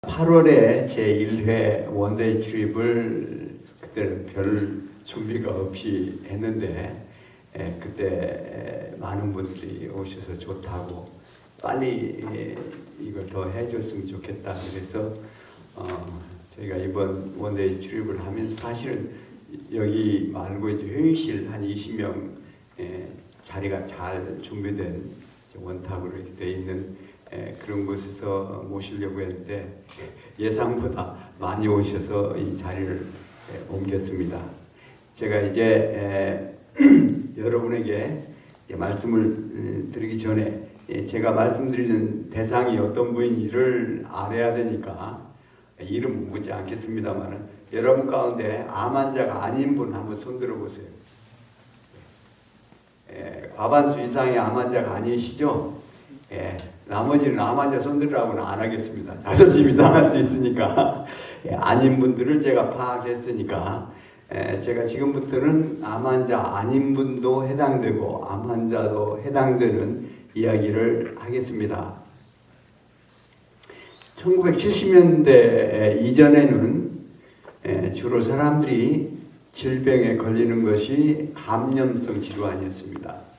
8월에 제1회 원데이 트립을 그때는 별 준비가 없이 했는데 그때 많은 분들이 오셔서 좋다고 빨리 이걸 더 해줬으면 좋겠다. 그래서 저희가 이번 원데이 트립을 하면서 사실은 여기 말고 이제 회의실 한 20명 자리가 잘 준비된 원탁으로 이렇게 돼 있는 그런 곳에서 모시려고 했는데 예상보다 많이 오셔서 이 자리를 옮겼습니다. 제가 이제 여러분에게 말씀을 드리기 전에 제가 말씀드리는 대상이 어떤 분인지를 알아야 되니까 이름 묻지 않겠습니다만 여러분 가운데 암 환자가 아닌 분 한번 손 들어보세요. 과반수 이상의 암 환자가 아니시죠? 나머지는 암 환자 손들으라고는 안 하겠습니다. 자존심이 상할 수 있으니까. 아닌 분들을 제가 파악했으니까 제가 지금부터는 암 환자 아닌 분도 해당되고 암 환자도 해당되는 이야기를 하겠습니다. 1970년대 이전에는 주로 사람들이 질병에 걸리는 것이 감염성 질환이었습니다.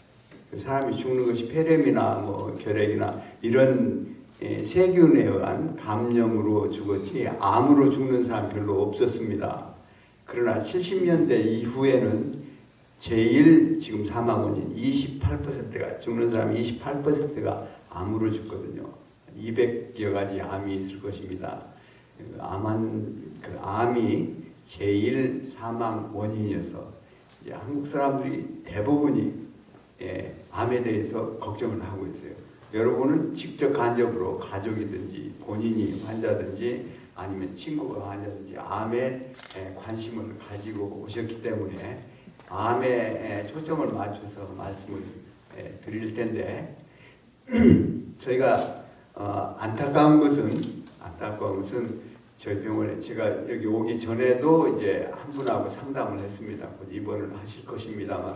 사람이 죽는 것이 폐렴이나 결핵이나 이런 세균에 의한 감염으로 죽었지 암으로 죽는 사람 별로 없었습니다. 그러나 70년대 이후에는 제일 지금 사망 원인 28%가 죽는 사람이 28%가 암으로 죽거든요. 200여 가지 암이 있을 것입니다. 암이 제일 사망 원인이어서 한국 사람들이 대부분이 암에 대해서 걱정을 하고 있어요. 여러분은 직접 간접으로 가족이든지 본인이 환자든지 아니면 친구가 환자든지 암에 관심을 가지고 오셨기 때문에 암에 초점을 맞춰서 말씀을 드릴 텐데 저희가 안타까운 것은 저희 병원에 제가 여기 오기 전에도 이제 한 분하고 상담을 했습니다. 곧 입원을 하실 것입니다만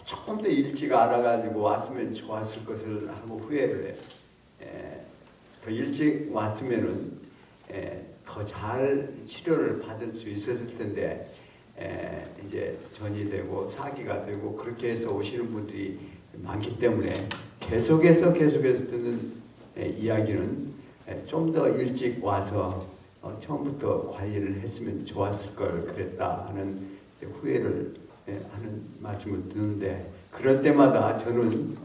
조금 더 일찍 알아가지고 왔으면 좋았을 것을 하고 후회를 해. 더 일찍 왔으면은 더 잘 치료를 받을 수 있었을 텐데 이제 전이 되고 사기가 되고 그렇게 해서 오시는 분들이 많기 때문에 계속해서 듣는 이야기는 좀 더 일찍 와서 처음부터 관리를 했으면 좋았을 걸 그랬다 하는 후회를 하는 말씀을 듣는데 그럴 때마다 저는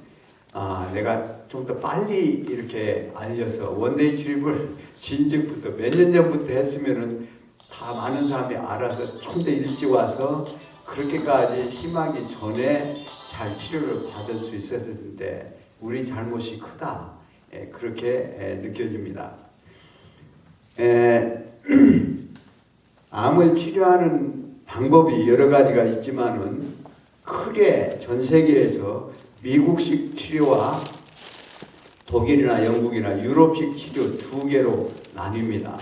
내가 좀 더 빨리 이렇게 알려서 원데이 트립을 진즉부터 몇 년 전부터 했으면은 다 많은 사람이 알아서 좀 더 일찍 와서 그렇게까지 심하기 전에 잘 치료를 받을 수 있었을 텐데 우리 잘못이 크다 그렇게 느껴집니다. 암을 치료하는 방법이 여러 가지가 있지만은 크게 전 세계에서 미국식 치료와 독일이나 영국이나 유럽식 치료 두 개로 나뉩니다.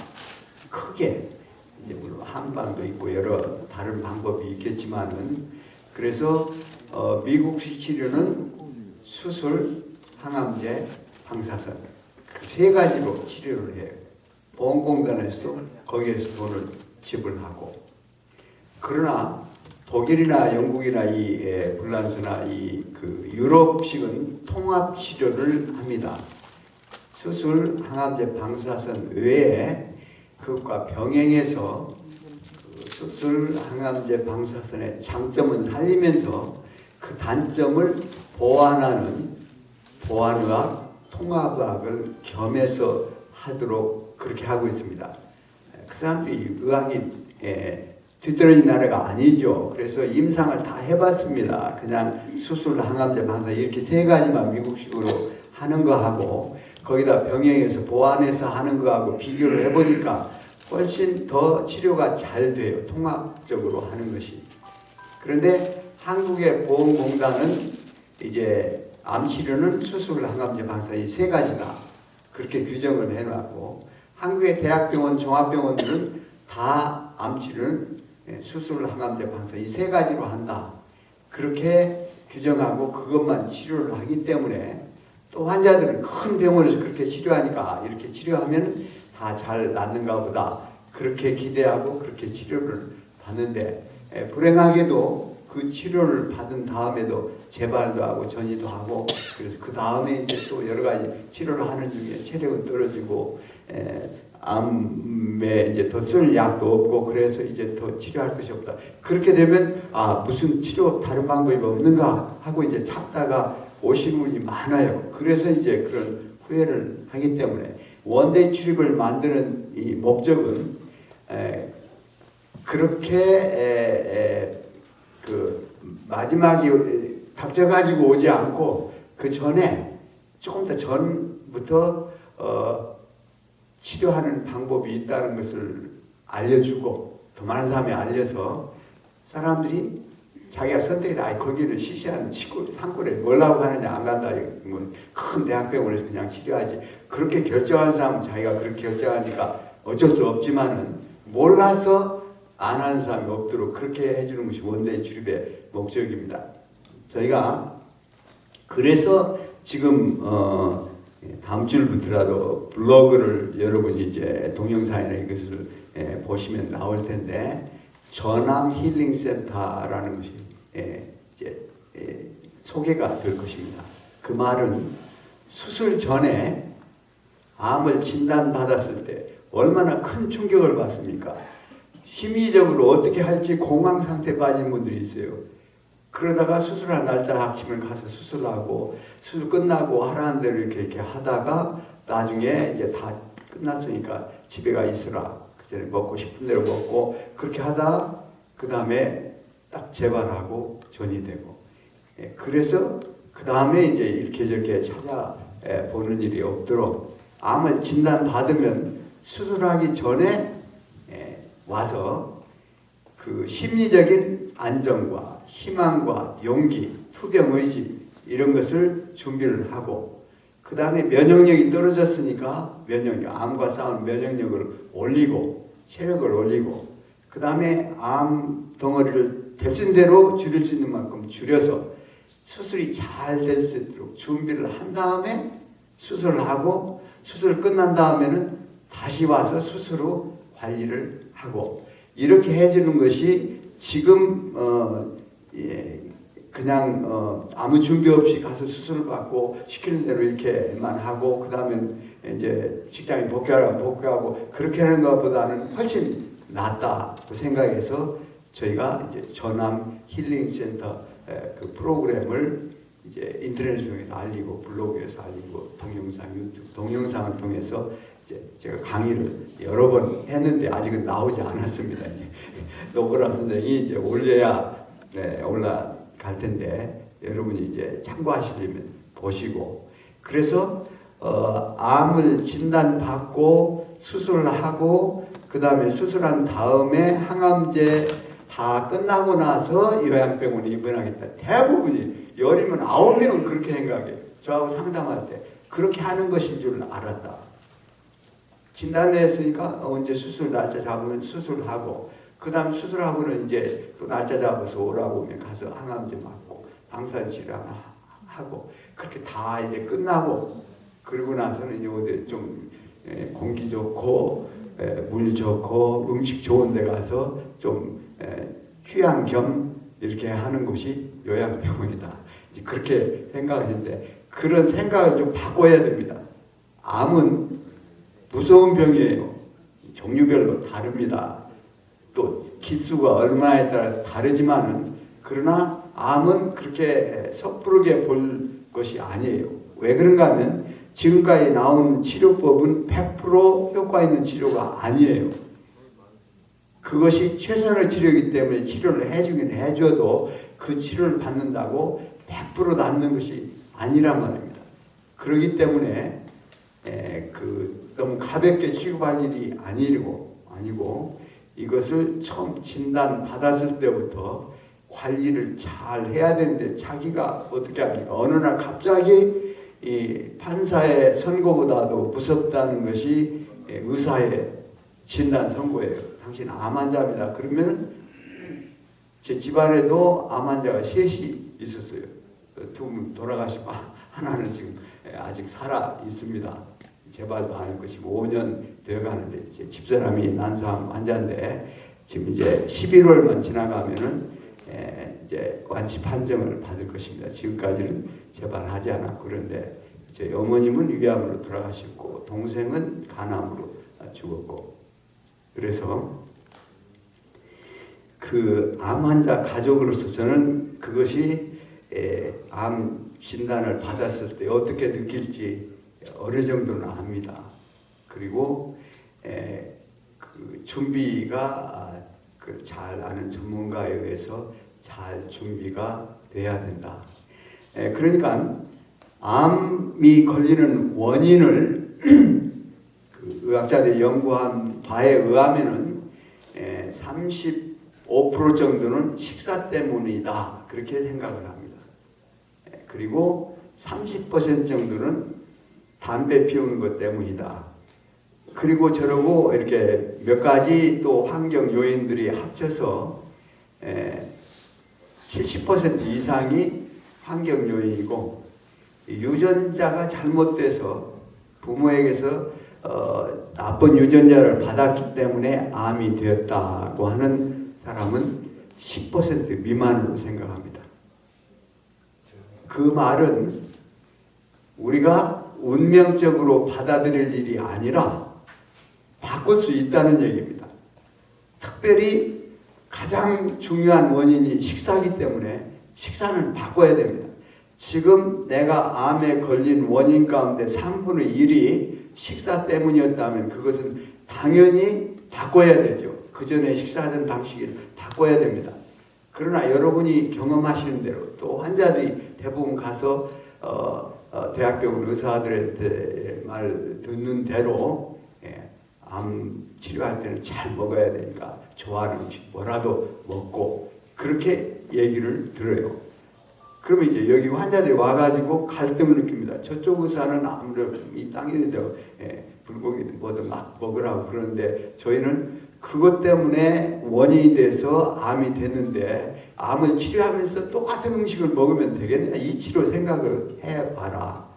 크게 이제 물론 한방도 있고 여러 다른 방법이 있겠지만은 그래서 미국식 치료는 수술, 항암제, 방사선 그 세 가지로 치료를 해요. 보험공단에서도 거기에서 돈을 지불하고 그러나 독일이나 영국이나 이 불란서나 그 유럽식은 통합 치료를 합니다. 수술, 항암제, 방사선 외에 그것과 병행해서 그 수술, 항암제, 방사선의 장점은 살리면서 그 단점을 보완하는 보완의학, 통합의학을 겸해서 하도록 그렇게 하고 있습니다. 그 사람들이 의학이 뒤떨어진 나라가 아니죠. 그래서 임상을 다 해봤습니다. 그냥 수술, 항암제, 방사 이렇게 세 가지만 미국식으로 하는 거하고 거기다 병행해서 보완해서 하는 거하고 비교를 해보니까 훨씬 더 치료가 잘 돼요. 통합적으로 하는 것이. 그런데 한국의 보험공단은 이제 암치료는 수술, 항암제, 방사 이 세 가지다. 그렇게 규정을 해놨고 한국의 대학병원, 종합병원들은 다 암치료는 수술, 항암제, 방사 이 세 가지로 한다. 그렇게 규정하고 그것만 치료를 하기 때문에 또 환자들은 큰 병원에서 그렇게 치료하니까 이렇게 치료하면 다 잘 낫는가 보다 그렇게 기대하고 그렇게 치료를 받는데 불행하게도 그 치료를 받은 다음에도 재발도 하고 전이도 하고 그래서 그 다음에 이제 또 여러 가지 치료를 하는 중에 체력은 떨어지고 암에 이제 더 쓸 약도 없고 그래서 이제 더 치료할 것이 없다. 그렇게 되면 무슨 치료 다른 방법이 없는가 하고 이제 찾다가 오시는 분이 많아요. 그래서 이제 그런 후회를 하기 때문에 원데이 트립을 만드는 이 목적은 그렇게 그 마지막이 닥쳐가지고 오지 않고 그 전에 조금 더 전부터 치료하는 방법이 있다는 것을 알려주고 더 많은 사람이 알려서 사람들이 자기가 선택이다. 거기를 시시하는 산골에 뭐라고 가느냐 안 간다. 큰 대학병원에서 그냥 치료하지. 그렇게 결정한 사람은 자기가 그렇게 결정하니까 어쩔 수 없지만은 몰라서 안 하는 사람이 없도록 그렇게 해주는 것이 원데이 트립의 목적입니다. 저희가 그래서 지금 다음 주부터라도 블로그를 여러분이 이제 동영상이나 이것을 보시면 나올 텐데 전암 힐링 센터라는 것이 이제 소개가 될 것입니다. 그 말은 수술 전에 암을 진단받았을 때 얼마나 큰 충격을 받습니까? 심리적으로 어떻게 할지 공황 상태에 빠진 분들이 있어요. 그러다가 수술할 날짜 아침을 가서 수술하고 수술 끝나고 하라는 대로 이렇게 하다가 나중에 이제 다 끝났으니까 집에 가 있으라. 그 전에 먹고 싶은 대로 먹고 그렇게 하다 그 다음에 딱 재발하고 전이 되고 그래서 그 다음에 이제 이렇게 저렇게 찾아보는 일이 없도록 암을 진단받으면 수술하기 전에 와서 그 심리적인 안정과 희망과 용기, 투병의지 이런 것을 준비를 하고 그 다음에 면역력이 떨어졌으니까 암과 싸우는 면역력을 올리고 체력을 올리고 그 다음에 암 덩어리를 되신 대로 줄일 수 있는 만큼 줄여서 수술이 잘 될 수 있도록 준비를 한 다음에 수술을 하고 수술 끝난 다음에는 다시 와서 수술 후 관리를 하고 이렇게 해주는 것이 지금 그냥 아무 준비 없이 가서 수술을 받고 시키는 대로 이렇게만 하고 그 다음에 이제 직장에 복귀하고 그렇게 하는 것보다는 훨씬 낫다고 생각해서 저희가 이제 전암 힐링 센터 그 프로그램을 이제 인터넷 통해서 알리고 블로그에서 알리고 동영상, 유튜브 동영상을 통해서 이제 제가 강의를 여러 번 했는데 아직은 나오지 않았습니다. 노브라 선생이 이제 올려야 올라갈 텐데 여러분이 이제 참고하시려면 보시고 그래서 암을 진단받고 수술을 하고 그 다음에 수술한 다음에 항암제 다 끝나고 나서 요양병원에 입원하겠다. 대부분이 열이면 9명은 그렇게 생각해요. 저하고 상담할 때 그렇게 하는 것인 줄 알았다. 진단했으니까 언제 수술 날짜 잡으면 수술하고 그 다음 수술하고는 이제 또 날짜 잡아서 오라고 하면 가서 항암제 맞고 방사치료 하고 그렇게 다 이제 끝나고 그러고 나서는 이제 어디 좀 공기 좋고 물 좋고 음식 좋은 데 가서 좀 휴양 겸 이렇게 하는 곳이 요양병원이다. 그렇게 생각했는데 그런 생각을 좀 바꿔야 됩니다. 암은 무서운 병이에요. 종류별로 다릅니다. 또 기수가 얼마에 따라 다르지만은 그러나 암은 그렇게 섣부르게 볼 것이 아니에요. 왜 그런가 하면 지금까지 나온 치료법은 100% 효과 있는 치료가 아니에요. 그것이 최선의 치료이기 때문에 치료를 해주긴 해줘도 그 치료를 받는다고 100% 낫는 것이 아니란 말입니다. 그렇기 때문에 너무 가볍게 취급할 일이 아니고 이것을 처음 진단받았을 때부터 관리를 잘 해야 되는데 자기가 어떻게 합니까? 어느 날 갑자기 이 판사의 선고보다도 무섭다는 것이 의사의 진단 선고예요. 당신 암 환자입니다. 그러면 제 집안에도 암 환자가 셋이 있었어요. 두 분 돌아가시고 하나는 지금 아직 살아 있습니다. 재발도 안 할 것이고 5년 되어 가는데 이제 집사람이 난소암 환자인데 지금 이제 11월만 지나가면은 이제 완치 판정을 받을 것입니다. 지금까지는 재발하지 않았고 그런데 제 어머님은 위암으로 돌아가셨고 동생은 간암으로 죽었고 그래서 그 암 환자 가족으로서 저는 그것이 암 진단을 받았을 때 어떻게 느낄지 어느 정도는 압니다. 그리고 그 준비가 잘 아는 전문가에 의해서 잘 준비가 돼야 된다. 그러니까 암이 걸리는 원인을 그 의학자들이 연구한 바에 의하면은 35% 정도는 식사 때문이다 그렇게 생각을 합니다. 그리고 30% 정도는 담배 피우는 것 때문이다. 그리고 저러고 이렇게 몇 가지 또 환경 요인들이 합쳐서 70% 이상이 환경 요인이고 유전자가 잘못돼서 부모에게서 나쁜 유전자를 받았기 때문에 암이 되었다고 하는 사람은 10% 미만으로 생각합니다. 그 말은 우리가 운명적으로 받아들일 일이 아니라 바꿀 수 있다는 얘기입니다. 특별히 가장 중요한 원인이 식사이기 때문에 식사는 바꿔야 됩니다. 지금 내가 암에 걸린 원인 가운데 3분의 1이 식사 때문이었다면 그것은 당연히 바꿔야 되죠. 그 전에 식사하던 방식을 바꿔야 됩니다. 그러나 여러분이 경험하시는 대로 또 환자들이 대부분 가서 대학병원 의사들한테 말 듣는 대로 암 치료할 때는 잘 먹어야 되니까 좋아하는 음식 뭐라도 먹고 그렇게 얘기를 들어요. 그러면 이제 여기 환자들이 와가지고 갈등을 느낍니다. 저쪽 의사는 아무래도 이 땅에서 불고기 뭐든 막 먹으라고 그러는데 저희는 그것 때문에 원인이 돼서 암이 됐는데 암을 치료하면서 똑같은 음식을 먹으면 되겠냐 이 치료 생각을 해봐라.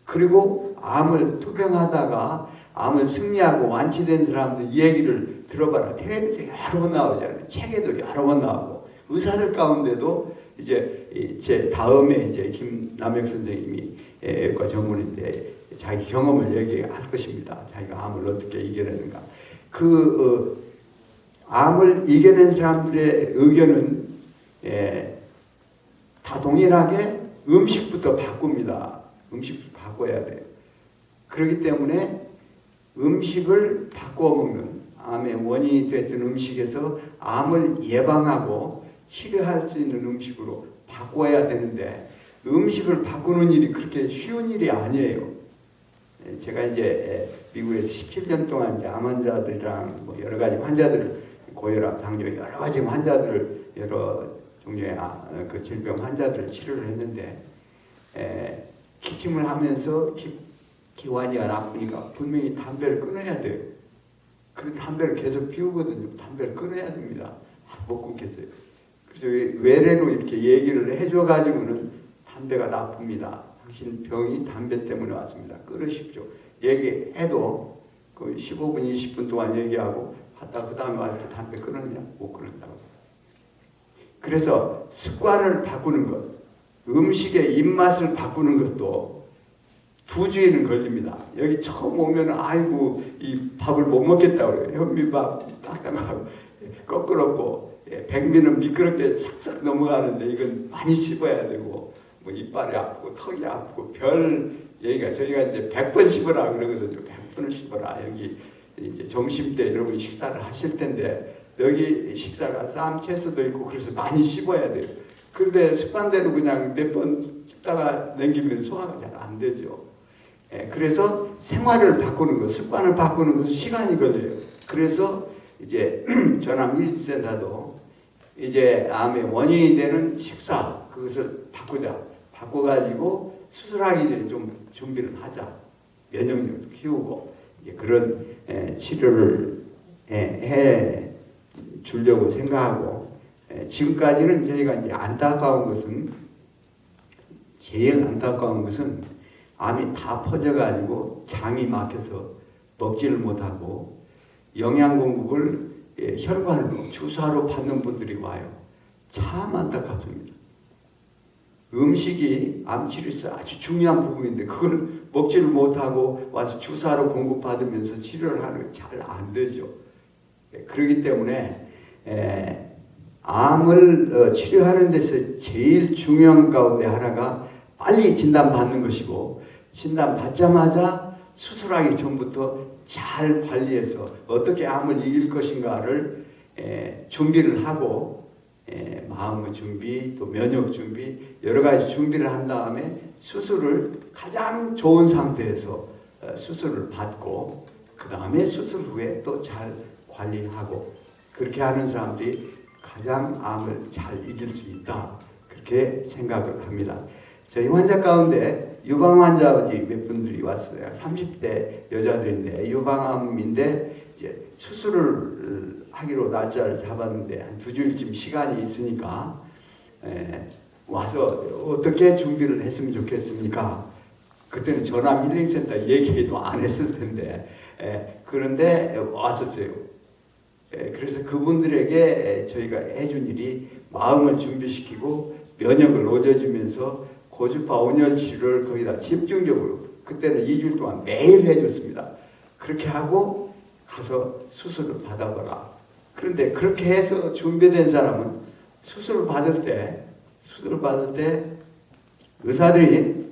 그리고 암을 투병하다가 암을 승리하고 완치된 사람들 이 얘기를 들어봐라. 텔레비전에 여러 번 나오잖아요. 책에도 여러 번 나오고 의사들 가운데도 이제 제 다음에 이제 김남혁 선생님이 전문인데 자기 경험을 얘기할 것입니다. 자기가 암을 어떻게 이겨내는가. 암을 이겨낸 사람들의 의견은 다 동일하게 음식부터 바꿉니다. 음식부터 바꿔야 돼요. 그렇기 때문에 음식을 바꿔 먹는 암의 원인이 됐던 음식에서 암을 예방하고 치료할 수 있는 음식으로 바꿔야 되는데 음식을 바꾸는 일이 그렇게 쉬운 일이 아니에요. 제가 이제 미국에서 17년 동안 이제 암 환자들이랑 뭐 여러 가지 환자들, 고혈압, 당뇨 여러 가지 환자들을 여러 종류의 그 질병 환자들을 치료를 했는데 기침을 하면서 기관이 안 아프니까 분명히 담배를 끊어야 돼요. 그런데 담배를 계속 피우거든요. 담배를 끊어야 됩니다. 못 끊겠어요. 그래서 외래로 이렇게 얘기를 해줘가지고는 담배가 나쁩니다. 당신 병이 담배 때문에 왔습니다. 끊으십시오. 얘기해도 그 15분, 20분 동안 얘기하고 하다 그 다음에 와서 담배 끊었냐? 못 끊었다고. 그래서 습관을 바꾸는 것, 음식의 입맛을 바꾸는 것도 2주일은 걸립니다. 여기 처음 오면 아이고 이 밥을 못 먹겠다고 그래요. 현미밥 딱딱하고 거꾸럽고 백미는 미끄럽게 싹싹 넘어가는데 이건 많이 씹어야 되고 뭐 이빨이 아프고 턱이 아프고 별 얘기가 저희가 이제 100번 씹어라 그러거든요. 100번을 씹어라. 여기 이제 점심 때 여러분이 식사를 하실 텐데 여기 식사가 쌈 채소도 있고 그래서 많이 씹어야 돼요. 그런데 습관대로 그냥 몇 번 씹다가 남기면 소화가 잘 안 되죠. 그래서 생활을 바꾸는 것, 습관을 바꾸는 것은 시간이 걸려요. 그래서 이제 전암 일지센터도 이제 암의 원인이 되는 식사 그것을 바꾸자. 바꿔가지고 수술하기 전에 좀 준비를 하자. 면역력도 키우고 이제 그런 치료를 해 주려고 생각하고 지금까지는 저희가 이제 안타까운 것은 제일 안타까운 것은 암이 다 퍼져가지고 장이 막혀서 먹지를 못하고 영양 공급을 혈관으로 주사로 받는 분들이 와요. 참 안타깝습니다. 음식이 암 치료에서 아주 중요한 부분인데 그걸 먹지를 못하고 와서 주사로 공급받으면서 치료를 하는 게 잘 안 되죠. 그렇기 때문에 암을 치료하는 데서 제일 중요한 가운데 하나가 빨리 진단받는 것이고, 진단받자마자 수술하기 전부터 잘 관리해서 어떻게 암을 이길 것인가를 준비를 하고, 마음의 준비, 또 면역 준비, 여러 가지 준비를 한 다음에 수술을 가장 좋은 상태에서 수술을 받고, 그 다음에 수술 후에 또 잘 관리하고, 그렇게 하는 사람들이 가장 암을 잘 이길 수 있다, 그렇게 생각을 합니다. 저희 환자 가운데 유방 환자분이 몇 분들이 왔어요. 30대 여자들인데 유방암인데 이제 수술을 하기로 날짜를 잡았는데 한 2주일쯤 시간이 있으니까 와서 어떻게 준비를 했으면 좋겠습니까? 그때는 전암 힐링센터 얘기도 안 했을 텐데 그런데 왔었어요. 그래서 그분들에게 저희가 해준 일이 마음을 준비시키고 면역을 얻어주면서 고주파 온열 치료를 거기다 집중적으로, 그때는 2주일 동안 매일 해줬습니다. 그렇게 하고 가서 수술을 받아보라. 그런데 그렇게 해서 준비된 사람은 수술을 받을 때 의사들이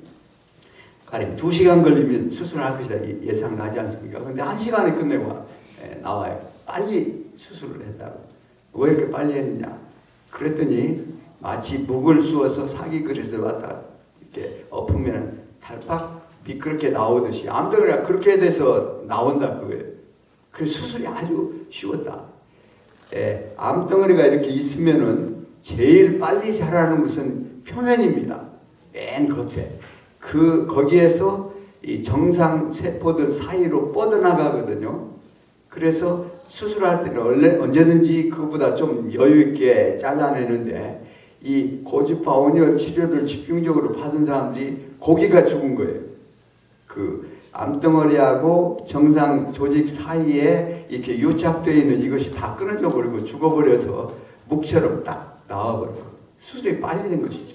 가령 2시간 걸리면 수술할 것이다 예상하지 않습니까? 그런데 1시간에 끝내고 나와요. 빨리 수술을 했다고. 왜 이렇게 빨리 했느냐? 그랬더니 마치 묵을 쑤어서 사기 그릇을 갖다 이렇게 엎으면 달팍 미끄럽게 나오듯이 암덩어리가 그렇게 돼서 나온다 그거예요. 그래서 수술이 아주 쉬웠다. 암덩어리가 이렇게 있으면은 제일 빨리 자라는 것은 표면입니다. 맨 겉에. 거기에서 이 정상 세포들 사이로 뻗어나가거든요. 그래서 수술할 때는 언제든지 그보다 좀 여유있게 잘라내는데, 이 고주파 온열 치료를 집중적으로 받은 사람들이 고기가 죽은 거예요. 그 암덩어리하고 정상 조직 사이에 이렇게 유착되어 있는 이것이 다 끊어져 버리고 죽어버려서 묵처럼 딱 나와버려요. 수술이 빨리 된 것이죠.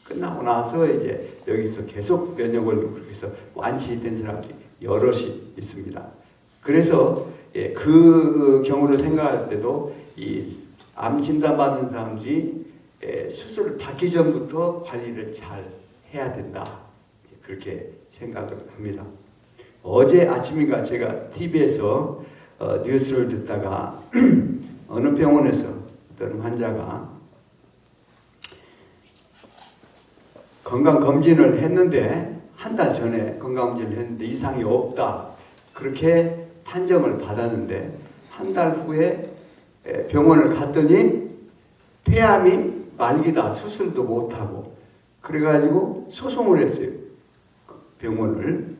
끝나고 나서 이제 여기서 계속 면역을 그렇게 해서 완치된 사람들이 여럿이 있습니다. 그래서 그 경우를 생각할 때도 이 암 진단받은 사람들이 수술을 받기 전부터 관리를 잘 해야 된다, 그렇게 생각을 합니다. 어제 아침인가 제가 TV에서 뉴스를 듣다가 어느 병원에서 어떤 환자가 건강검진을 했는데, 한 달 전에 건강검진을 했는데 이상이 없다, 그렇게 판정을 받았는데 한 달 후에 병원을 갔더니 폐암이 말기다, 수술도 못하고, 그래가지고 소송을 했어요. 병원을.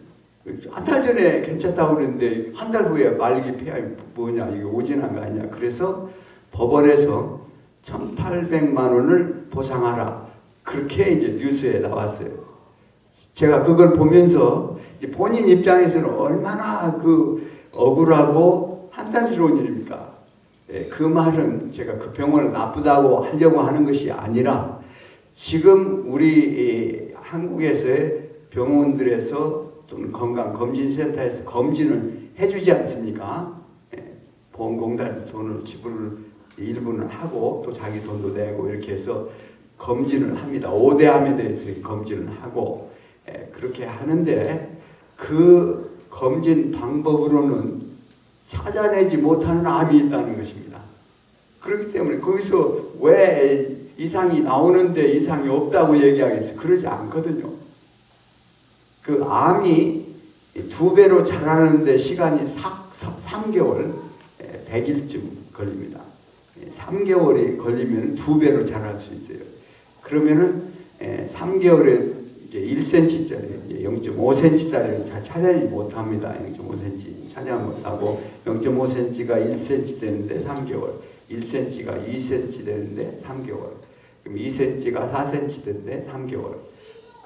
한 달 전에 괜찮다고 그랬는데 한 달 후에 말기 폐암이 뭐냐, 이게 오진한 거 아니냐. 그래서 법원에서 1,800만 원을 보상하라, 그렇게 이제 뉴스에 나왔어요. 제가 그걸 보면서 본인 입장에서는 얼마나 억울하고 한탄스러운 일입니까? 그 말은 제가 그 병원을 나쁘다고 하려고 하는 것이 아니라, 지금 우리 한국에서의 병원들에서 또는 건강검진센터에서 검진을 해주지 않습니까? 보험공단이 돈을 지불을 일부는 하고 또 자기 돈도 내고 이렇게 해서 검진을 합니다. 5대암에 대해서 검진을 하고 그렇게 하는데, 그 검진 방법으로는 찾아내지 못하는 암이 있다는 것입니다. 그렇기 때문에 거기서 왜 이상이 나오는데 이상이 없다고 얘기하겠어요? 그러지 않거든요. 그 암이 2배로 자라는데 시간이 3개월, 100일쯤 걸립니다. 3개월이 걸리면 2배로 자랄 수 있어요. 그러면은 3개월에 이제 1cm짜리, 0.5cm짜리를 잘 찾아내지 못합니다. 0.5cm 찾아 못하고 0.5cm가 1cm 되는데 3개월, 1cm가 2cm 되는데 3개월, 그럼 2cm가 4cm 되는데 3개월.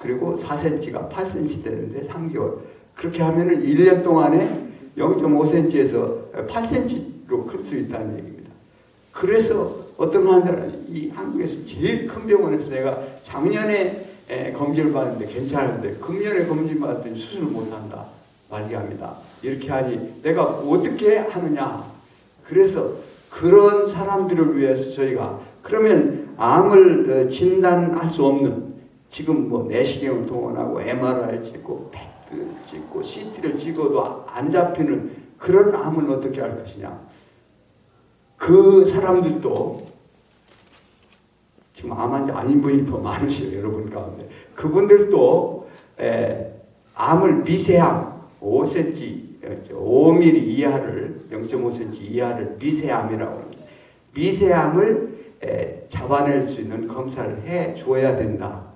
그리고 4cm가 8cm 되는데 3개월. 그렇게 하면은 1년 동안에 0.5cm에서 8cm로 클 수 있다는 얘기입니다. 그래서 어떤 환자는 이 한국에서 제일 큰 병원에서 내가 작년에 검진을 받았는데 괜찮은데 금년에 검진 받았더니 수술을 못한다. 말기합니다. 이렇게 하니 내가 어떻게 하느냐. 그래서 그런 사람들을 위해서 저희가 그러면 암을 진단할 수 없는 지금 뭐 내시경을 동원하고 MRI 찍고 PET 찍고 CT를 찍어도 안 잡히는 그런 암은 어떻게 할 것이냐. 그 사람들도 지금 암 환자 아닌 분이 더 많으시죠. 여러분 가운데. 그분들도 암을 미세암 5cm, 5mm 이하를 0.5cm 이하를 미세암이라고 합니다. 미세암을 잡아낼 수 있는 검사를 해 줘야 된다.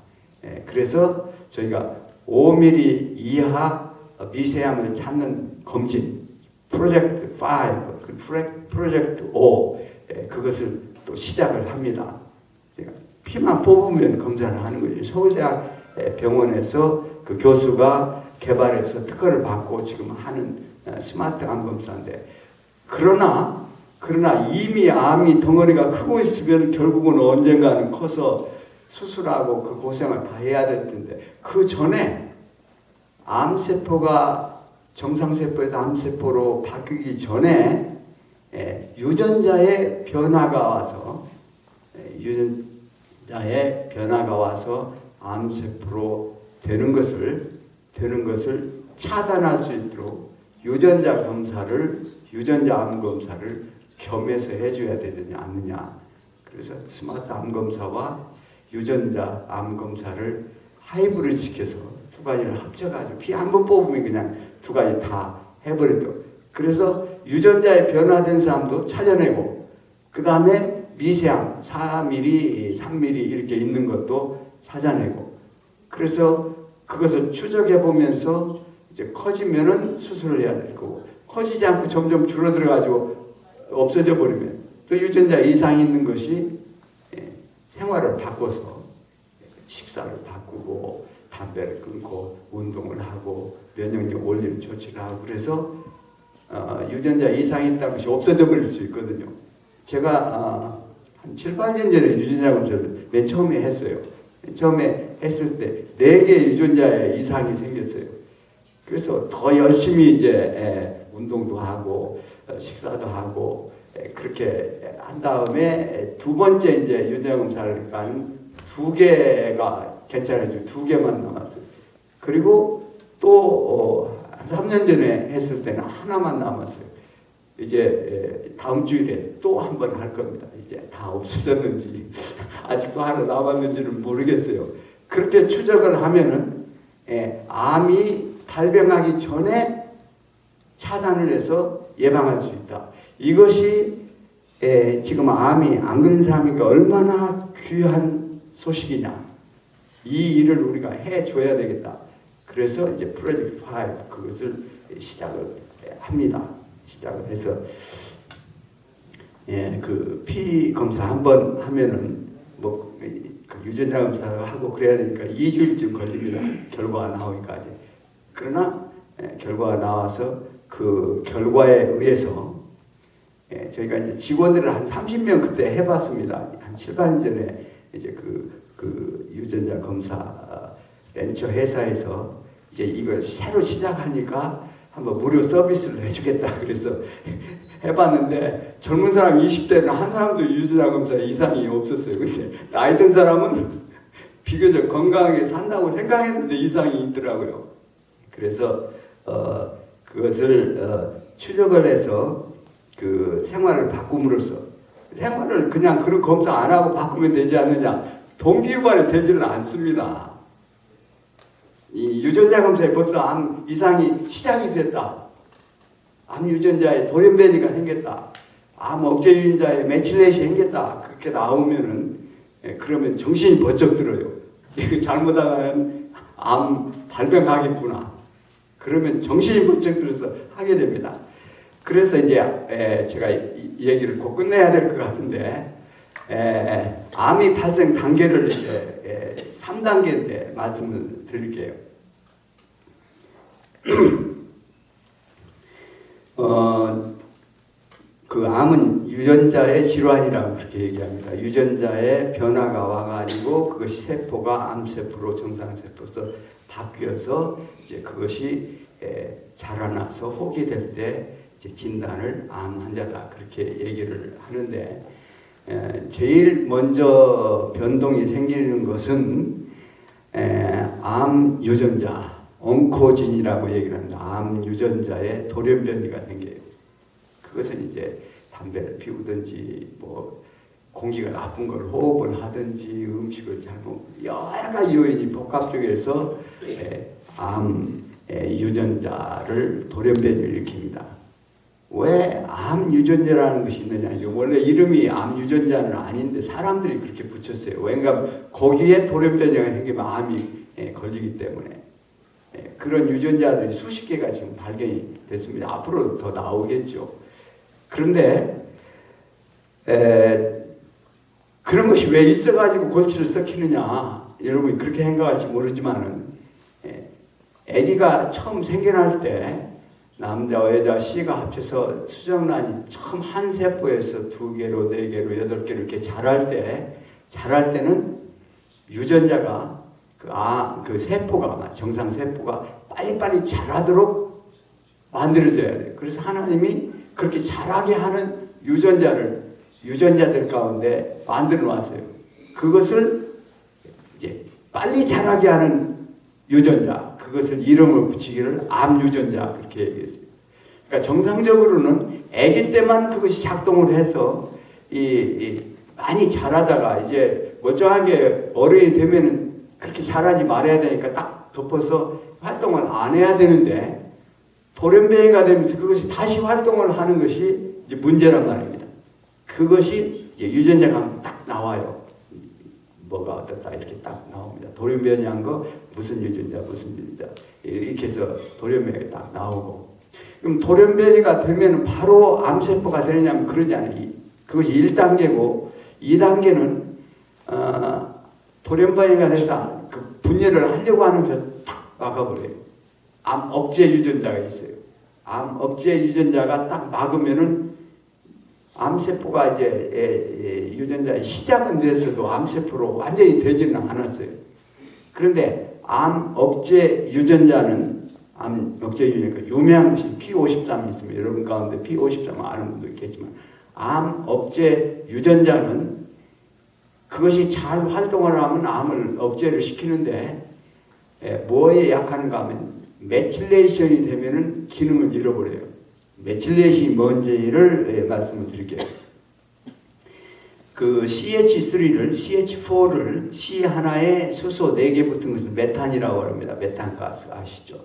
그래서 저희가 5mm 이하 미세암을 찾는 검진 프로젝트 5, 프로젝트 5 그것을 또 시작을 합니다. 피만 뽑으면 검사를 하는 거죠. 서울대학 병원에서 그 교수가 개발해서 특허를 받고 지금 하는 스마트 암 검사인데 그러나 이미 암이 덩어리가 크고 있으면 결국은 언젠가는 커서 수술하고 그 고생을 다 해야 될 텐데 그 전에 암세포가 정상세포에서 암세포로 바뀌기 전에 유전자의 변화가 와서 암세포로 되는 것을 차단할 수 있도록 유전자 암 검사를 겸해서 해줘야 되느냐 않느냐. 그래서 스마트 암 검사와 유전자 암 검사를 하이브리드 시켜서 두 가지를 합쳐가지고 피 한 번 뽑으면 그냥 두 가지 다 해버리도록. 그래서 유전자에 변화된 사람도 찾아내고 그 다음에 미세암 4mm, 3mm 이렇게 있는 것도 찾아내고 그래서 그것을 추적해 보면서 이제 커지면은 수술을 해야 될 거고 커지지 않고 점점 줄어들어 가지고 없어져 버리면 또 유전자 이상이 있는 것이 생활을 바꿔서 식사를 바꾸고 담배를 끊고 운동을 하고 면역력 올리는 조치를 하고 그래서 유전자 이상이 있다는 것이 없어져 버릴 수 있거든요. 제가 한 7, 8년 전에 유전자 검사를 맨 처음에 했어요. 처음에 했을 때 4개 유전자에 이상이 생겼어요. 그래서 더 열심히 이제 운동도 하고 식사도 하고 그렇게 한 다음에 두 번째 이제 유전자 검사를 간 2개가 괜찮아지고 2개만 남았어요. 그리고 또 3년 전에 했을 때는 하나만 남았어요. 이제 다음 주일에 또 한 번 할 겁니다. 이제 다 없어졌는지 아직도 하나 남았는지는 모르겠어요. 그렇게 추적을 하면은 암이 발병하기 전에 차단을 해서 예방할 수 있다. 이것이 지금 암이 안 걸린 사람에게 얼마나 귀한 소식이냐. 이 일을 우리가 해줘야 되겠다. 그래서 이제 프로젝트 5 그것을 시작을 합니다. 시작을 해서 그 피 검사 한번 하면은 뭐 그 유전자 검사를 하고 그래야 되니까 2주일쯤 걸립니다. 결과가 나오기까지. 그러나 결과가 나와서 그 결과에 의해서 저희가 이제 직원들을 한 30명 그때 해봤습니다. 한 7, 8년 전에 이제 그 유전자 검사 벤처 회사에서 이제 이걸 새로 시작하니까 한번 무료 서비스를 해주겠다. 그래서 해봤는데 젊은 사람 20대는 한 사람도 유전자 검사 이상이 없었어요. 근데 나이 든 사람은 비교적 건강하게 산다고 생각했는데 이상이 있더라고요. 그래서 그것을 추적을 해서 그 생활을 바꿈으로써 생활을 그냥 그런 검사 안 하고 바꾸면 되지 않느냐. 동기유발이 되지는 않습니다. 이 유전자 검사에 벌써 암 이상이 시작이 됐다. 암 유전자에 돌연변이가 생겼다. 암 억제 유전자에 메틸레이션이 생겼다. 그렇게 나오면은 그러면 정신이 번쩍 들어요. 이거 잘못하면 암 발병하겠구나. 그러면 정신이 번쩍 들어서 하게 됩니다. 그래서 이제 제가 이 얘기를 곧 끝내야 될 것 같은데 암이 발생 단계를 이제 3단계인데 말씀을 드릴게요. 그 암은 유전자의 질환이라고 그렇게 얘기합니다. 유전자의 변화가 와가지고 그것이 세포가 암세포로 정상세포로 바뀌어서 이제 그것이 자라나서 혹이 될 때 진단을 암 환자다 그렇게 얘기를 하는데, 제일 먼저 변동이 생기는 것은 암 유전자, 옹코진이라고 얘기를 합니다. 암 유전자의 돌연변이가 생겨요. 그것은 이제 담배를 피우든지 뭐 공기가 나쁜 걸 호흡을 하든지 음식을 잘못, 여러 가지 요인이 복합적이어서 암 유전자를 돌연변이를 일으킵니다. 왜 암 유전자라는 것이 있느냐? 원래 이름이 암 유전자는 아닌데 사람들이 그렇게 붙였어요. 왜냐하면 거기에 돌연변이가 생기면 암이 걸리기 때문에. 그런 유전자들이 수십 개가 지금 발견이 됐습니다. 앞으로 더 나오겠죠. 그런데 그런 것이 왜 있어가지고 골치를 썩히느냐? 여러분이 그렇게 생각할지 모르지만은 아기가 처음 생겨날 때 남자와 여자 C가 합쳐서 수정란이 처음 한 세포에서 2개로, 4개로, 8개로 이렇게 자랄 때는 유전자가 그 세포가, 정상 세포가 빨리빨리 자라도록 만들어져야 돼요. 그래서 하나님이 그렇게 자라게 하는 유전자들 가운데 만들어 놨어요. 그것을 이제 빨리 자라게 하는 유전자, 그것을 이름을 붙이기를 암 유전자 그렇게 얘기했어요. 그러니까 정상적으로는 아기 때만 그것이 작동을 해서 많이 자라다가 이제 멀쩡하게 어른이 되면은 그렇게 자라지 말아야 되니까 딱 덮어서 활동을 안 해야 되는데, 돌연변이가 되면서 그것이 다시 활동을 하는 것이 이제 문제란 말입니다. 그것이 이제 유전자가 딱 나와요. 뭐가 어떻다 이렇게 딱 나옵니다. 돌연변이한 거 무슨 유전자 이렇게 해서 돌연변이가 딱 나오고, 그럼 돌연변이가 되면 바로 암세포가 되느냐면 그러지 않아요. 그것이 1단계고 2단계는 돌연변이가 돼서 그 분열을 하려고 하면서 딱 막아버려요. 암 억제 유전자가 있어요. 암 억제 유전자가 딱 막으면은 암세포가 이제 유전자의 시작은 됐어도 암세포로 완전히 되지는 않았어요. 그런데 암 억제 유전자는 유명한 것이 P53이 있습니다. 여러분 가운데 P53 아는 분도 있겠지만, 암 억제 유전자는 그것이 잘 활동을 하면 암을 억제를 시키는데 뭐에 약한가 하면 메틸레이션이 되면은 기능을 잃어버려요. 메틸레이션이 뭔지를 말씀을 드릴게요. 그 CH3를, CH4를 C 하나에 수소 4개 붙은 것을 메탄이라고 합니다. 메탄가스 아시죠?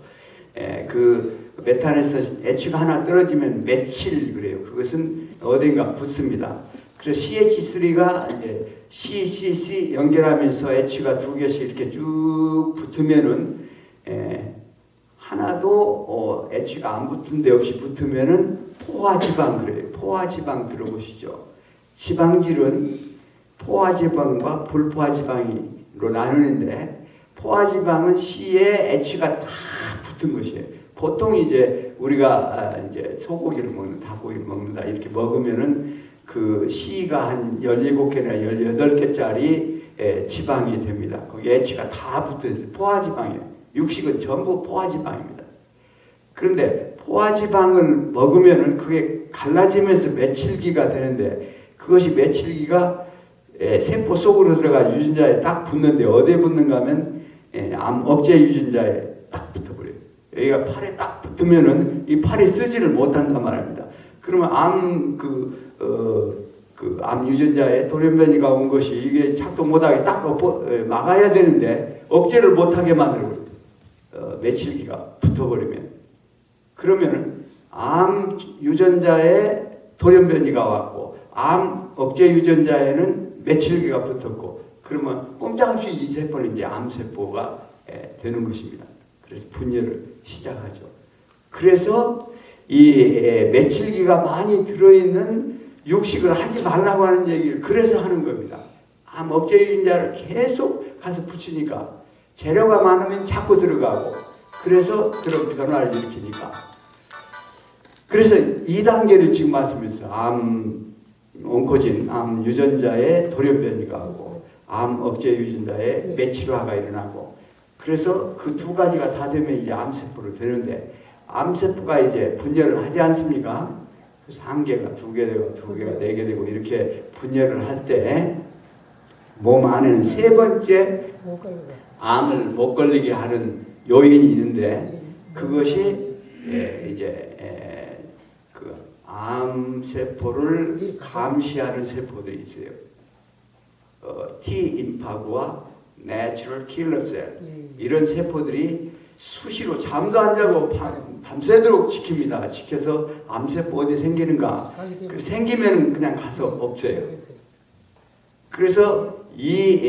그 메탄에서 H가 하나 떨어지면 메칠 그래요. 그것은 어딘가 붙습니다. 그래서 CH3가 이제 CCC 연결하면서 H가 2개씩 이렇게 쭉 붙으면은 하나도 H가 안 붙은 데 없이 붙으면은 포화지방 그래요. 포화지방 들어보시죠? 지방질은 포화지방과 불포화지방으로 나누는데, 포화지방은 C에 H가 다 붙은 것이에요. 보통 이제 우리가 이제 소고기를 먹는, 닭고기를 먹는다 이렇게 먹으면은 그 C가 한 17개나 18개짜리 지방이 됩니다. 거기 H가 다 붙어 있어요. 포화지방이에요. 육식은 전부 포화지방입니다. 그런데 포화지방을 먹으면은 그게 갈라지면서 메칠기가 되는데, 그것이 메칠기가 세포 속으로 들어가 유전자에 딱 붙는데 어디에 붙는가 하면 암 억제 유전자에 딱 붙어버려요. 여기가 팔에 딱 붙으면은 이 팔이 쓰지를 못한단 말입니다. 그러면 암 유전자에 돌연변이가 온 것이 이게 작동 못하게 딱 막아야 되는데 억제를 못하게 만들어버려요. 메칠기가 붙어버리면. 그러면은 암 유전자에 돌연변이가 왔고 암 억제 유전자에는 메칠기가 붙었고, 그러면 꼼짝없이 이 세포는 이제 암세포가 되는 것입니다. 그래서 분열을 시작하죠. 그래서 이 메칠기가 많이 들어있는 육식을 하지 말라고 하는 얘기를 그래서 하는 겁니다. 암 억제 유전자를 계속 가서 붙이니까 재료가 많으면 자꾸 들어가고 그래서 그런 변화를 일으키니까. 그래서 2단계를 지금 말씀했어요. 암 온코진, 암 유전자의 돌연변이가 하고 암 억제 유전자의 매치화가 일어나고 그래서 그 두 가지가 다 되면 이제 암세포로 되는데 암세포가 이제 분열을 하지 않습니까? 그래서 한 개가 두 개 되고 두 개가 네 개 되고 이렇게 분열을 할 때 몸 안에는 세 번째 암을 못 걸리게 하는 요인이 있는데 그것이 이제 그 암세포를 감시하는 세포들이 있어요. T-임파구와 내추럴 킬러 셀 이런 세포들이 수시로 잠도 안 자고 밤새도록 지킵니다. 지켜서 암세포 어디 생기는가 생기면 그냥 가서 없어요. 그래서 이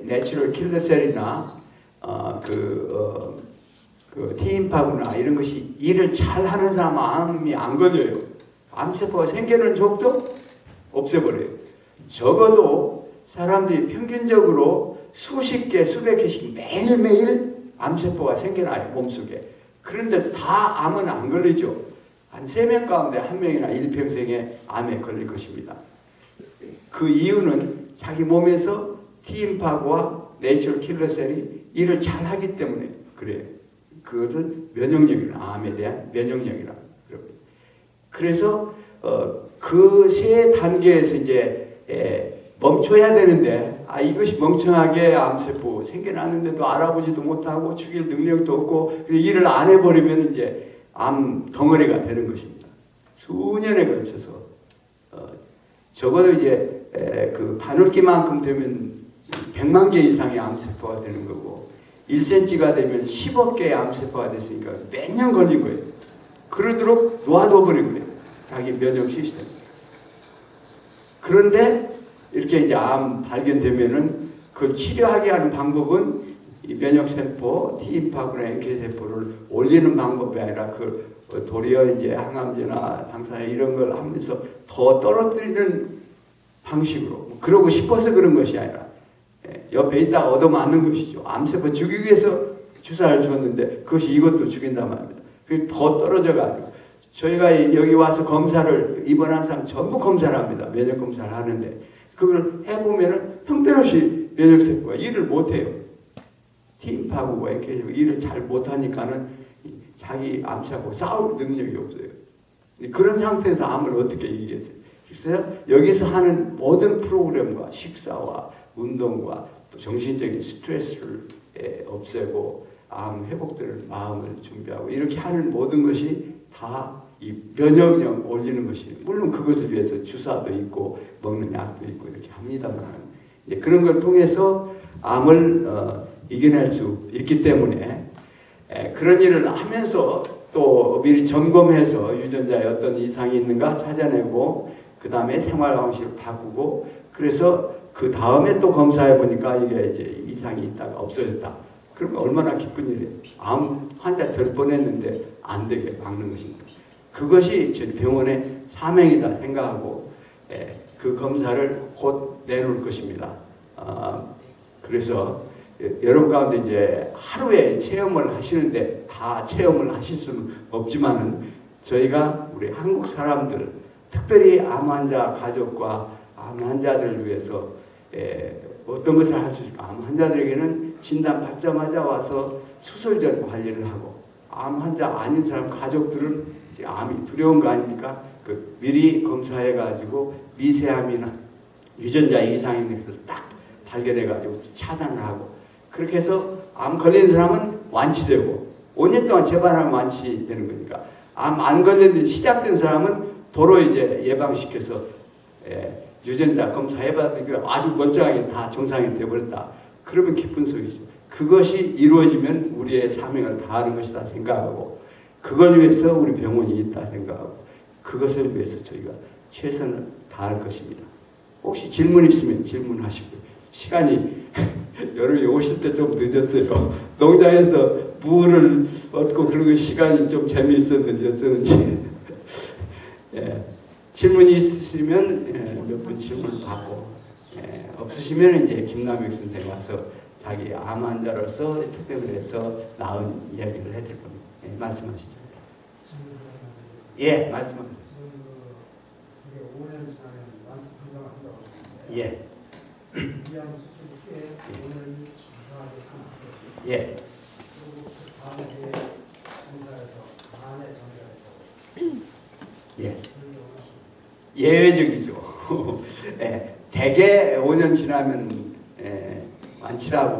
내추럴 킬러 셀이나 그 T임파구나 이런 것이 일을 잘 하는 사람은 암이 안 걸려요. 암세포가 생기는 적도 없애버려요. 적어도 사람들이 평균적으로 수십 개, 수백 개씩 매일매일 암세포가 생겨나요, 몸속에. 그런데 다 암은 안 걸리죠. 한 3명 가운데 1명이나 일평생에 암에 걸릴 것입니다. 그 이유는 자기 몸에서 T임파구와 내추럴 킬러셀이 일을 잘 하기 때문에 그래요. 그것을 면역력이라, 암에 대한 면역력이라. 그래서 그 세 단계에서 이제 멈춰야 되는데 이것이 멍청하게 암세포 생겨났는데도 알아보지도 못하고 죽일 능력도 없고 일을 안 해버리면 이제 암 덩어리가 되는 것입니다. 수년에 걸쳐서 적어도 이제 그 바늘기만큼 되면 100만 개 이상의 암세포가 되는 거고 1cm가 되면 10억 개의 암세포가 됐으니까 몇 년 걸린 거예요. 그러도록 놓아둬버린 거예요. 자기 면역 시스템. 그런데 이렇게 이제 암 발견되면은 그걸 치료하게 하는 방법은 이 면역세포, T임파구나 NK세포를 올리는 방법이 아니라 그 도리어 이제 항암제나 방사제 이런 걸 하면서 더 떨어뜨리는 방식으로 그러고 싶어서 그런 것이 아니라 옆에 있다가 얻어맞는 것이죠. 암세포 죽이기 위해서 주사를 줬는데 그것이 이것도 죽인단 말입니다. 그게 더 떨어져가지고 저희가 여기 와서 검사를 입원한 사람 전부 검사를 합니다. 면역 검사를 하는데 그걸 해보면은 형편없이 면역세포가 일을 못해요. T임파구가 이렇게 일을 잘 못하니까는 자기 암세포하고 싸울 능력이 없어요. 그런 상태에서 암을 어떻게 이기겠어요? 그래서 여기서 하는 모든 프로그램과 식사와 운동과 또 정신적인 스트레스를 없애고 암 회복되는 마음을 준비하고 이렇게 하는 모든 것이 다 이 면역력 올리는 것이 물론 그것을 위해서 주사도 있고 먹는 약도 있고 이렇게 합니다만 그런 걸 통해서 암을 이겨낼 수 있기 때문에 그런 일을 하면서 또 미리 점검해서 유전자에 어떤 이상이 있는가 찾아내고 그 다음에 생활 방식을 바꾸고 그래서 그 다음에 또 검사해 보니까 이게 이제 이상이 있다가 없어졌다. 그러면 얼마나 기쁜 일이에요. 암 환자 될 뻔했는데 안 되게 막는 것입니다. 그것이 저희 병원의 사명이다 생각하고 그 검사를 곧 내놓을 것입니다. 그래서 여러분 가운데 이제 하루에 체험을 하시는데 다 체험을 하실 수는 없지만은 저희가 우리 한국 사람들 특별히 암 환자 가족과 암 환자들을 위해서 어떤 것을 할 수 있을까? 암 환자들에게는 진단 받자마자 와서 수술 전 관리를 하고 암 환자 아닌 사람 가족들은 암이 두려운 거 아닙니까? 그 미리 검사해가지고 미세암이나 유전자 이상이 있는 것을 딱 발견해가지고 차단을 하고 그렇게 해서 암 걸린 사람은 완치되고 5년 동안 재발하면 완치되는 거니까 암 안 걸렸는데 시작된 사람은 도로 이제 예방시켜서 유전자 검사해봤더니 아주 멀쩡하게 다 정상이 되어버렸다. 그러면 기쁜 소리죠. 그것이 이루어지면 우리의 사명을 다하는 것이다 생각하고 그걸 위해서 우리 병원이 있다 생각하고 그것을 위해서 저희가 최선을 다할 것입니다. 혹시 질문 있으면 질문하시고요. 시간이 여름에 오실 때 좀 늦었어요. 농장에서 물을 얻고 그런 시간이 좀 재미있었는지 어쩌는지 질문이 있으시면 몇 분 질문 받고 없으시면 이제 김남혁 선생님 와서 자기 암 환자로서 투병을 해서 나은 이야기를 해드릴 겁니다. 예, 말씀하시죠. 예, 말씀하세요. 지금 이게 5년 지나면 완치 판정한다고 하는데 예, 위암 수술 후에 5년이 이상하게 참 예, 그리고 그 다음에 검사에서 간에 전달했다고 예. 그런 경우는 예외적이죠. 예, 대개 5년 지나면 완치라고